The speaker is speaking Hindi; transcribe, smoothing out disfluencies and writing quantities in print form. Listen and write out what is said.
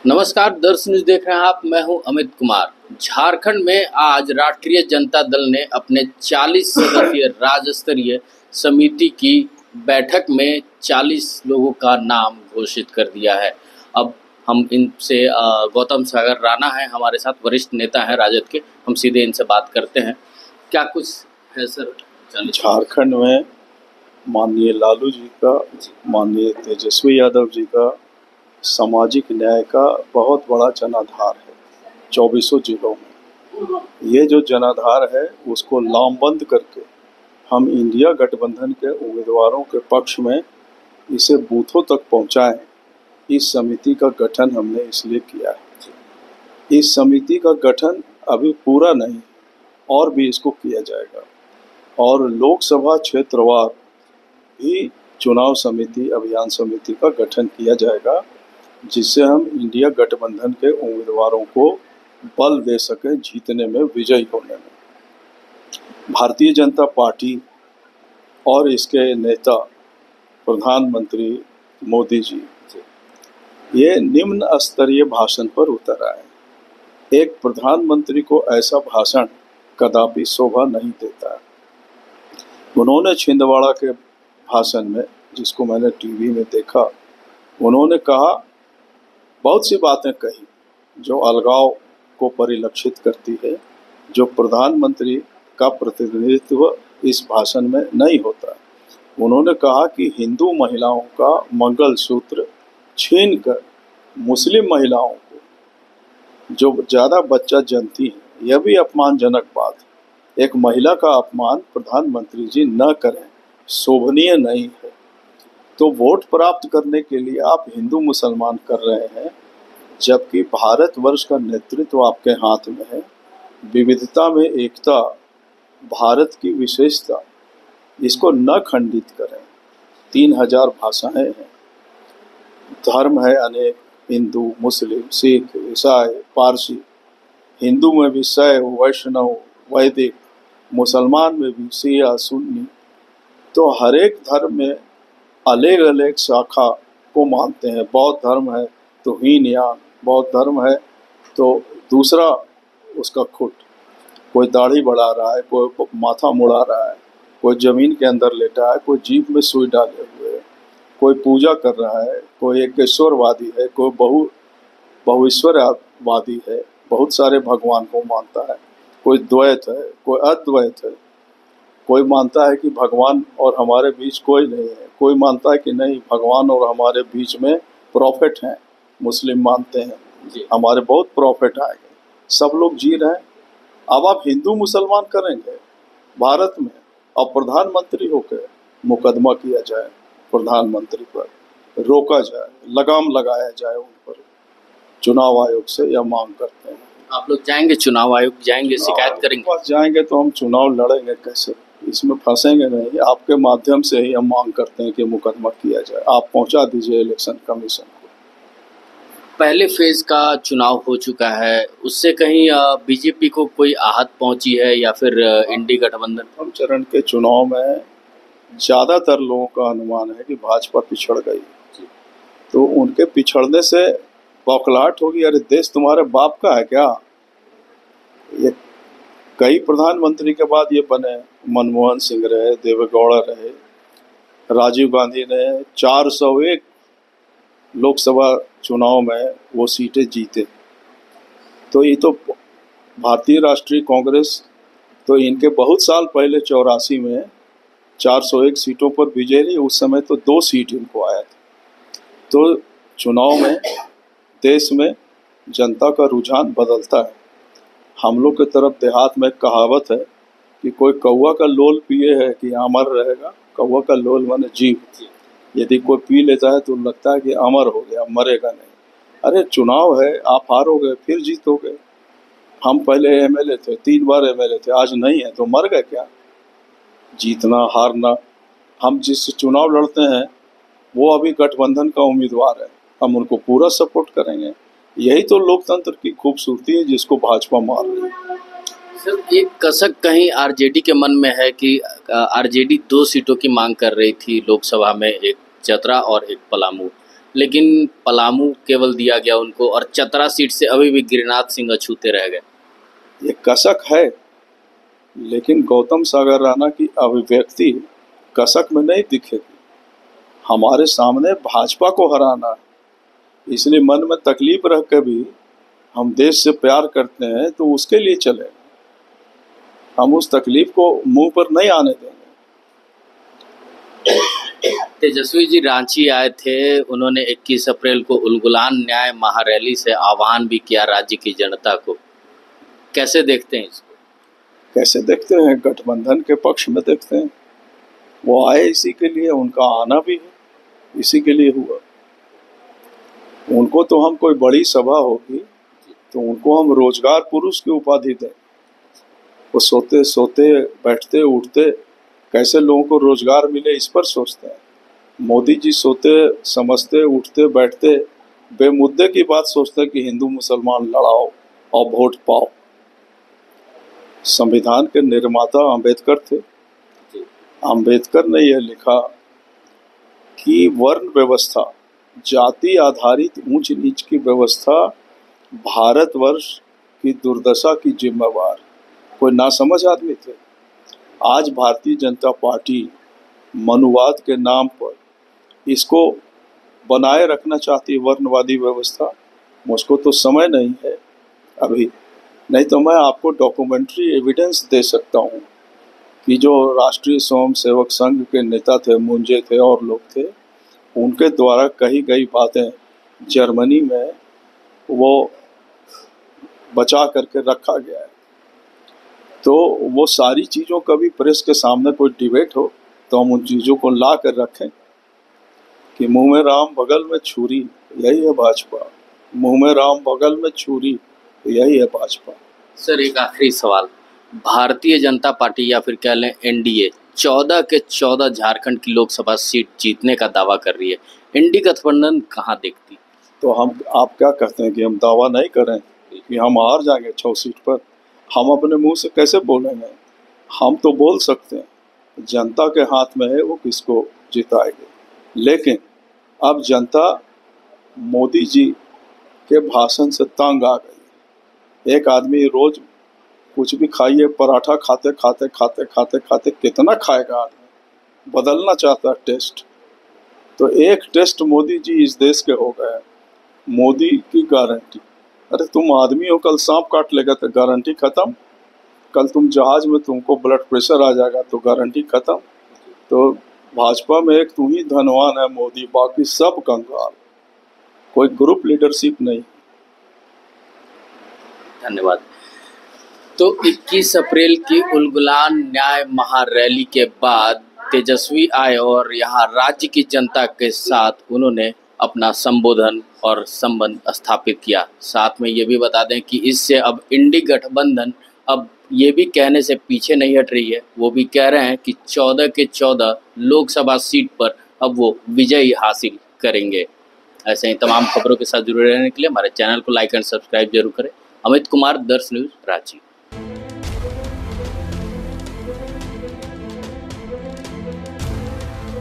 नमस्कार, दर्श न्यूज देख रहे हैं आप। मैं हूं अमित कुमार। झारखंड में आज राष्ट्रीय जनता दल ने अपने 40 सदस्यीय राज्य स्तरीय समिति की बैठक में 40 लोगों का नाम घोषित कर दिया है। अब हम इनसे गौतम सागर राणा है हमारे साथ, वरिष्ठ नेता हैं राजद के। हम सीधे इनसे बात करते हैं। क्या कुछ है सर? झारखंड में माननीय लालू जी का, माननीय तेजस्वी यादव जी का सामाजिक न्याय का बहुत बड़ा जनाधार है 24 जिलों में। ये जो जनाधार है उसको लामबंद करके हम इंडिया गठबंधन के उम्मीदवारों के पक्ष में इसे बूथों तक पहुंचाएं। इस समिति का गठन हमने इसलिए किया है। इस समिति का गठन अभी पूरा नहीं और भी इसको किया जाएगा और लोकसभा क्षेत्रवार भी चुनाव समिति, अभियान समिति का गठन किया जाएगा, जिससे हम इंडिया गठबंधन के उम्मीदवारों को बल दे सकें जीतने में, विजयी होने में। भारतीय जनता पार्टी और इसके नेता प्रधानमंत्री मोदी जी ये निम्न स्तरीय भाषण पर उतर आए। एक प्रधानमंत्री को ऐसा भाषण कदापि शोभा नहीं देता है। उन्होंने छिंदवाड़ा के भाषण में, जिसको मैंने टीवी में देखा, उन्होंने कहा, बहुत सी बातें कही जो अलगाव को परिलक्षित करती है, जो प्रधानमंत्री का प्रतिनिधित्व इस भाषण में नहीं होता। उन्होंने कहा कि हिंदू महिलाओं का मंगलसूत्र छीनकर मुस्लिम महिलाओं को जो ज़्यादा बच्चा जनती हैं, यह भी अपमानजनक बात है। एक महिला का अपमान प्रधानमंत्री जी न करें, शोभनीय नहीं है। तो वोट प्राप्त करने के लिए आप हिंदू मुसलमान कर रहे हैं, जबकि भारतवर्ष का नेतृत्व आपके हाथ में है। विविधता में एकता भारत की विशेषता, इसको न खंडित करें। 3000 भाषाएं हैं, धर्म है अनेक, हिंदू, मुस्लिम, सिख, ईसाई, पारसी। हिंदू में भी शैव, वैष्णव, वैदिक, मुसलमान में भी शिया, सुन्नी। तो हर एक धर्म में अलग अलग शाखा को मानते हैं। बौद्ध धर्म है तो हीन यान, बौद्ध धर्म है तो दूसरा उसका खुट। कोई दाढ़ी बढ़ा रहा है, कोई माथा मुड़ा रहा है, कोई ज़मीन के अंदर लेटा है, कोई जीभ में सुई डाले हुए है, कोई पूजा कर रहा है, कोई एकेश्वरवादी है, कोई बहुईश्वरवादी है, बहुत सारे भगवान को मानता है। कोई द्वैत है, कोई अद्वैत है। कोई मानता है कि भगवान और हमारे बीच कोई नहीं है, कोई मानता है कि नहीं, भगवान और हमारे बीच में प्रॉफिट हैं। मुस्लिम मानते हैं हमारे बहुत प्रॉफिट आएंगे। सब लोग जी रहे हैं। अब आप हिंदू मुसलमान करेंगे भारत में, अब प्रधानमंत्री होकर मुकदमा किया जाए, प्रधानमंत्री पर रोका जाए, लगाम लगाया जाए उन पर, चुनाव आयोग से यह मांग करते हैं। आप लोग जाएंगे चुनाव आयोग, जाएंगे शिकायत करेंगे? जाएंगे तो हम चुनाव लड़ेंगे कैसे, इसमें फंसेंगे नहीं। आपके माध्यम से ही हम मांग करते हैं कि मुकदमा किया जाए। आप पहुंचा दीजिए इलेक्शन कमीशन को। पहले फेज का चुनाव हो चुका है, उससे कहीं बीजेपी को कोई आहत पहुंची है या फिर इंडी गठबंधन? प्रथम चरण के चुनाव में ज़्यादातर लोगों का अनुमान है कि भाजपा पिछड़ गई। तो उनके पिछड़ने से बौखलाहट होगी, अरे देश तुम्हारे बाप का है क्या? ये कई प्रधानमंत्री के बाद ये बने, मनमोहन सिंह रहे, देवेगौड़ा रहे, राजीव गांधी ने 401 लोकसभा चुनाव में वो सीटें जीते। तो ये तो भारतीय राष्ट्रीय कांग्रेस तो इनके बहुत साल पहले 84 में 401 सीटों पर विजयी रही। उस समय तो 2 सीट इनको आया था। तो चुनाव में देश में जनता का रुझान बदलता है। हम लोग की तरफ देहात में कहावत है कि कोई कौवा का लोल पिए है कि अमर रहेगा। कौवा का लोल माने जीव। यदि कोई पी लेता है तो लगता है कि अमर हो गया, मरेगा नहीं। अरे चुनाव है, आप हारोगे फिर जीतोगे। हम पहले एमएलए थे, 3 बार एमएलए थे, आज नहीं है तो मर गए क्या? जीतना हारना, हम जिस चुनाव लड़ते हैं वो अभी गठबंधन का उम्मीदवार है, हम उनको पूरा सपोर्ट करेंगे। यही तो लोकतंत्र की खूबसूरती है जिसको भाजपा मार रही है। सर, एक कसक कहीं आरजेडी के मन में है कि आरजेडी 2 सीटों की मांग कर रही थी लोकसभा में, एक चतरा और एक पलामू। लेकिन पलामू केवल दिया गया उनको, और चतरा सीट से अभी भी गिरिनाथ सिंह अछूते रह गए। ये कसक है, लेकिन गौतम सागर राणा की अभिव्यक्ति कसक में नहीं दिखेगी। हमारे सामने भाजपा को हराना है, इसलिए मन में तकलीफ रख के भी हम देश से प्यार करते हैं तो उसके लिए चले। हम उस तकलीफ को मुंह पर नहीं आने देंगे। तेजस्वी जी रांची आए थे, उन्होंने 21 अप्रैल को उलगुलान न्याय महारैली से आह्वान भी किया राज्य की जनता को। कैसे देखते हैं इसको? कैसे देखते हैं? गठबंधन के पक्ष में देखते हैं। वो आए इसी के लिए, उनका आना भी है इसी के लिए हुआ। उनको तो हम कोई बड़ी सभा होगी तो उनको हम रोजगार पुरुष की उपाधि दें। वो सोते सोते बैठते उठते कैसे लोगों को रोजगार मिले इस पर सोचते हैं। मोदी जी सोते समझते उठते बैठते बेमुद्दे की बात सोचते हैं कि हिंदू मुसलमान लड़ाओ और वोट पाओ। संविधान के निर्माता अंबेडकर थे। अंबेडकर ने यह लिखा कि वर्ण व्यवस्था, जाति आधारित ऊंच नीच की व्यवस्था भारतवर्ष की दुर्दशा की जिम्मेवार। कोई नासमझ आदमी थे। आज भारतीय जनता पार्टी मनुवाद के नाम पर इसको बनाए रखना चाहती है, वर्णवादी व्यवस्था। मुझको तो समय नहीं है अभी, नहीं तो मैं आपको डॉक्यूमेंट्री एविडेंस दे सकता हूँ कि जो राष्ट्रीय स्वयं सेवक संघ के नेता थे, मुंजे थे और लोग थे, उनके द्वारा कही गई बातें जर्मनी में वो बचा करके रखा गया है। तो वो सारी चीज़ों का भी प्रेस के सामने कोई डिबेट हो तो हम उन चीज़ों को ला कर रखें कि मुंह में राम बगल में छुरी, यही है भाजपा। मुंह में राम बगल में छुरी, यही है भाजपा। सर एक आखिरी सवाल, भारतीय जनता पार्टी या फिर कह लें एनडीए 14 के 14 झारखंड की लोकसभा सीट जीतने का दावा कर रही है, इंडी गठबंधन कहाँ देखती? तो आप क्या कहते हैं कि हम दावा नहीं करें कि हम हार जाएंगे 6 सीट पर? हम अपने मुंह से कैसे बोलेंगे? हम तो बोल सकते हैं, जनता के हाथ में है वो किसको जिताएगी। लेकिन अब जनता मोदी जी के भाषण से तंग आ गई। एक आदमी रोज कुछ भी खाइए, पराठा खाते खाते खाते खाते खाते कितना खाएगा आदमी? बदलना चाहता है टेस्ट। तो एक टेस्ट मोदी जी इस देश के हो गए। मोदी की गारंटी, अरे तुम आदमी हो, कल सांप काट लेगा तो गारंटी खत्म। कल तुम जहाज में तुमको ब्लड प्रेशर आ जाएगा तो गारंटी खत्म। तो भाजपा में एक तू ही धनवान है मोदी, बाकी सब कंगाल। कोई ग्रुप लीडरशिप नहीं। धन्यवाद। तो 21 अप्रैल की उलगुलान न्याय महारैली के बाद तेजस्वी आए और यहाँ राज्य की जनता के साथ उन्होंने अपना संबोधन और संबंध स्थापित किया। साथ में ये भी बता दें कि इससे अब इंडी गठबंधन अब ये भी कहने से पीछे नहीं हट रही है। वो भी कह रहे हैं कि 14 के 14 लोकसभा सीट पर अब वो विजय हासिल करेंगे। ऐसे ही तमाम खबरों के साथ जुड़े रहने के लिए हमारे चैनल को लाइक एंड सब्सक्राइब जरूर करें। अमित कुमार, दर्श न्यूज़, रांची।